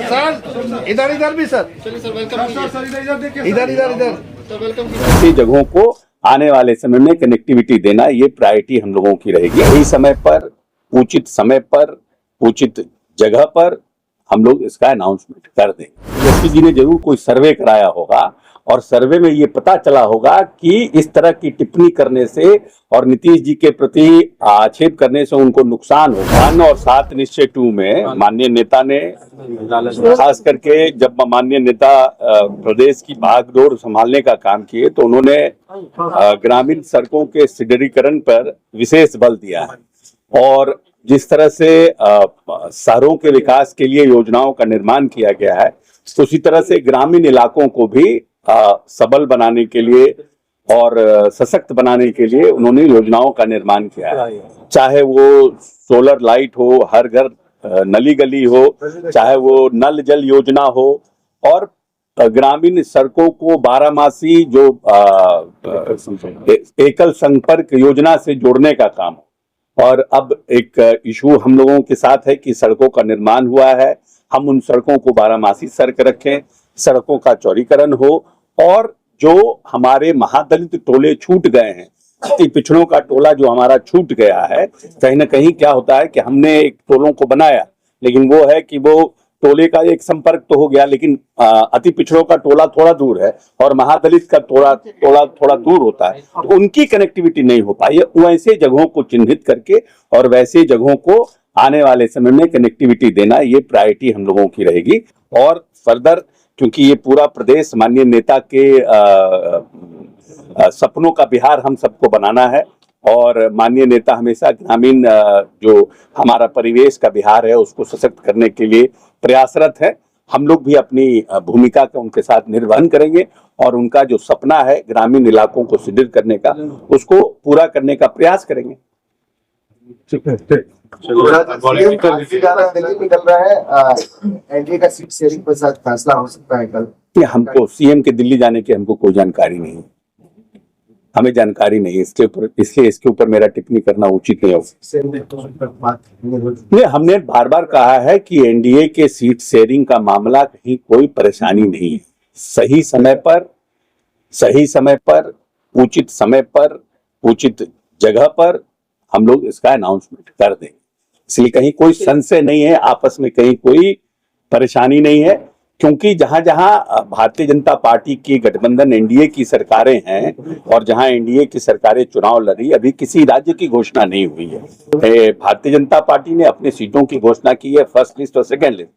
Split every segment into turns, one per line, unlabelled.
Sir इधर इधर भी सर, इधर इधर इधर।
ऐसी जगहों को आने वाले समय में कनेक्टिविटी देना ये प्रायोरिटी हम लोगों की रहेगी। सही समय पर, उचित समय पर, उचित जगह पर हम लोग इसका अनाउंसमेंट कर देंगे। एसपी जी ने जरूर कोई सर्वे कराया होगा और सर्वे में ये पता चला होगा कि इस तरह की टिप्पणी करने से और नीतीश जी के प्रति आक्षेप करने से उनको नुकसान होगा। 1 और 7 निश्चय 2 में माननीय नेता ने, खास करके जब माननीय नेता प्रदेश की भागदौड़ संभालने का काम किए तो उन्होंने ग्रामीण सड़कों के सुदृढ़ीकरण पर विशेष बल दिया है और जिस तरह से शहरों के विकास के लिए योजनाओं का निर्माण किया गया है, तो उसी तरह से ग्रामीण इलाकों को भी सबल बनाने के लिए और सशक्त बनाने के लिए उन्होंने योजनाओं का निर्माण किया है। चाहे वो सोलर लाइट हो, हर घर नली गली हो, चाहे वो नल जल योजना हो और ग्रामीण सड़कों को 12मासी जो एकल संपर्क योजना से जोड़ने का काम। और अब एक इशू हम लोगों के साथ है कि सड़कों का निर्माण हुआ है, हम उन सड़कों को 12मासी सड़क रखें, सड़कों का चौड़ीकरण हो और जो हमारे महादलित टोले छूट गए हैं, अति पिछड़ों का टोला जो हमारा छूट गया है, कहीं ना कहीं क्या होता है कि हमने एक टोलों को बनाया लेकिन वो है कि वो टोले का एक संपर्क तो हो गया लेकिन अति पिछड़ों का टोला थोड़ा दूर है और महादलित का टोला थोड़ा दूर होता है, तो उनकी कनेक्टिविटी नहीं हो पाई है। वैसे जगहों को चिन्हित करके और वैसे जगहों को आने वाले समय में कनेक्टिविटी देना ये प्रायोरिटी हम लोगों की रहेगी। और फर्दर क्योंकि ये पूरा प्रदेश माननीय नेता के सपनों का बिहार हम सबको बनाना है और माननीय नेता हमेशा ग्रामीण जो हमारा परिवेश का बिहार है उसको सशक्त करने के लिए प्रयासरत है। हम लोग भी अपनी भूमिका का उनके साथ निर्वहन करेंगे और उनका जो सपना है ग्रामीण इलाकों को सुदृढ़ करने का, उसको पूरा करने का प्रयास करेंगे।
निकल रहा है, एनडीए का सीट शेयरिंग पर फैसला हो सकता है कल।
हमको सीएम के दिल्ली जाने की हमको कोई जानकारी नहीं, हमें जानकारी नहीं है इसके ऊपर, इसलिए इसके ऊपर मेरा टिप्पणी करना उचित नहीं होगा। नहीं, हमने बार बार कहा है कि एनडीए के सीट शेयरिंग का मामला कहीं कोई परेशानी नहीं है। सही समय पर, उचित समय पर, उचित जगह पर हम लोग इसका अनाउंसमेंट कर देंगे, इसलिए कहीं कोई संशय नहीं है, आपस में कहीं कोई परेशानी नहीं है। क्योंकि जहां जहां भारतीय जनता पार्टी की गठबंधन एनडीए की सरकारें हैं और जहां एनडीए की सरकारें चुनाव लड़ी, अभी किसी राज्य की घोषणा नहीं हुई है। भारतीय जनता पार्टी ने अपने सीटों की घोषणा की है, फर्स्ट लिस्ट और सेकेंड लिस्ट,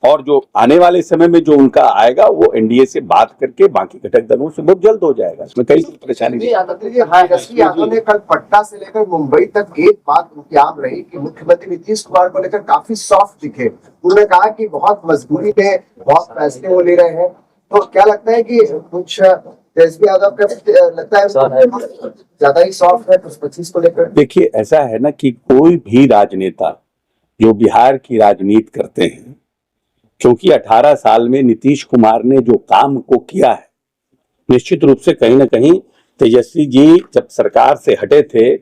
और जो आने वाले समय में जो उनका आएगा वो एनडीए से बात करके बाकी घटक दलों से बहुत जल्द हो जाएगा, इसमें कई परेशानी नहीं।
यादव ने कल पटना से लेकर मुंबई तक एक बात उनकी आम रही कि मुख्यमंत्री नीतीश कुमार को लेकर काफी सॉफ्ट दिखे। उन्होंने कहा कि बहुत मजबूरी में बहुत फैसले वो ले रहे हैं, तो क्या लगता है कि कुछ तेजस्वी यादव का लगता है ज्यादा ही सॉफ्ट है 25 को लेकर?
देखिए, ऐसा है ना कि कोई भी राजनेता जो बिहार की राजनीति करते हैं, क्योंकि 18 साल में नीतीश कुमार ने जो काम को किया है, निश्चित रूप से कहीं ना कहीं तेजस्वी जी जब सरकार से हटे थे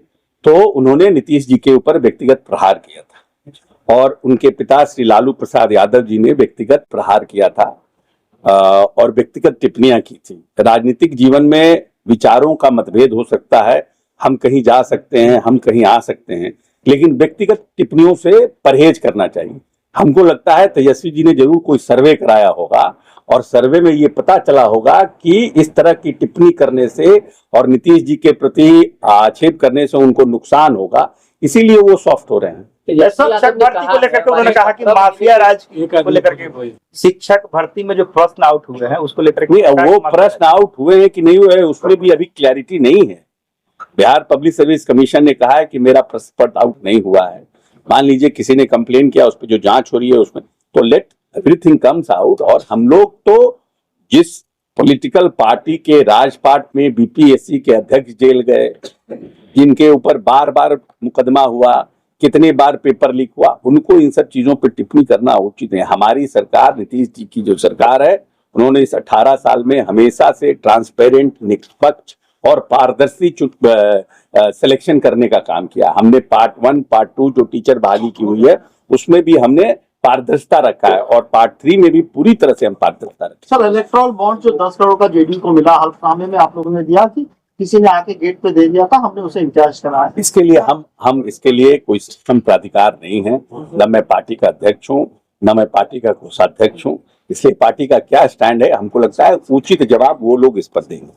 तो उन्होंने नीतीश जी के ऊपर व्यक्तिगत प्रहार किया था और उनके पिता श्री लालू प्रसाद यादव जी ने व्यक्तिगत प्रहार किया था और व्यक्तिगत टिप्पणियां की थी। राजनीतिक जीवन में विचारों का मतभेद हो सकता है, हम कहीं जा सकते हैं, हम कहीं आ सकते हैं, लेकिन व्यक्तिगत टिप्पणियों से परहेज करना चाहिए। हमको लगता है तेजस्वी जी ने जरूर कोई सर्वे कराया होगा और सर्वे में ये पता चला होगा कि इस तरह की टिप्पणी करने से और नीतीश जी के प्रति आक्षेप करने से उनको नुकसान होगा, इसीलिए वो सॉफ्ट हो रहे हैं।
शिक्षक भर्ती को लेकर के उन्होंने कहा कि माफिया राज को लेकर के, शिक्षक भर्ती में जो प्रश्न आउट हुए हैं उसको लेकर के,
वो प्रश्न आउट हुए हैं कि नहीं हुए हैं उसमें भी अभी क्लैरिटी नहीं है। बिहार पब्लिक सर्विस कमीशन ने कहा है कि मेरा प्रश्न आउट नहीं हुआ है। मान लीजिए किसी ने कंप्लेन किया, उस पर जो जांच हो रही है उसमें, तो लेट एवरीथिंग कम्स आउट। और हम लोग तो जिस पॉलिटिकल पार्टी के राजपाट में बीपीएससी के अध्यक्ष जेल गए, जिनके ऊपर बार बार मुकदमा हुआ, कितने बार पेपर लीक हुआ, उनको इन सब चीजों पर टिप्पणी करना उचित है। हमारी सरकार, नीतीश जी की जो सरकार है, उन्होंने इस 18 साल में हमेशा से ट्रांसपेरेंट, निष्पक्ष और पारदर्शी सिलेक्शन करने का काम किया। हमने पार्ट 1, पार्ट 2 जो टीचर बहाली की हुई है उसमें भी हमने पारदर्शिता रखा है और पार्ट 3 में भी पूरी तरह से हम पारदर्शिता रखें।
सर इलेक्ट्रॉल बॉन्ड जो 10 करोड़ का जेडीयू को मिला हल्फनामे में आप लोगों ने दिया कि किसी ने आके गेट पे दे दिया था, हमने उसे इंचार्ज कराया।
इसके लिए हम इसके लिए कोई सिस्टम प्राधिकार नहीं है, न मैं पार्टी का अध्यक्ष हूँ न मैं पार्टी का कोषाध्यक्ष हूँ, इसलिए पार्टी का क्या स्टैंड है हमको लगता है उचित जवाब वो लोग इस पर देंगे।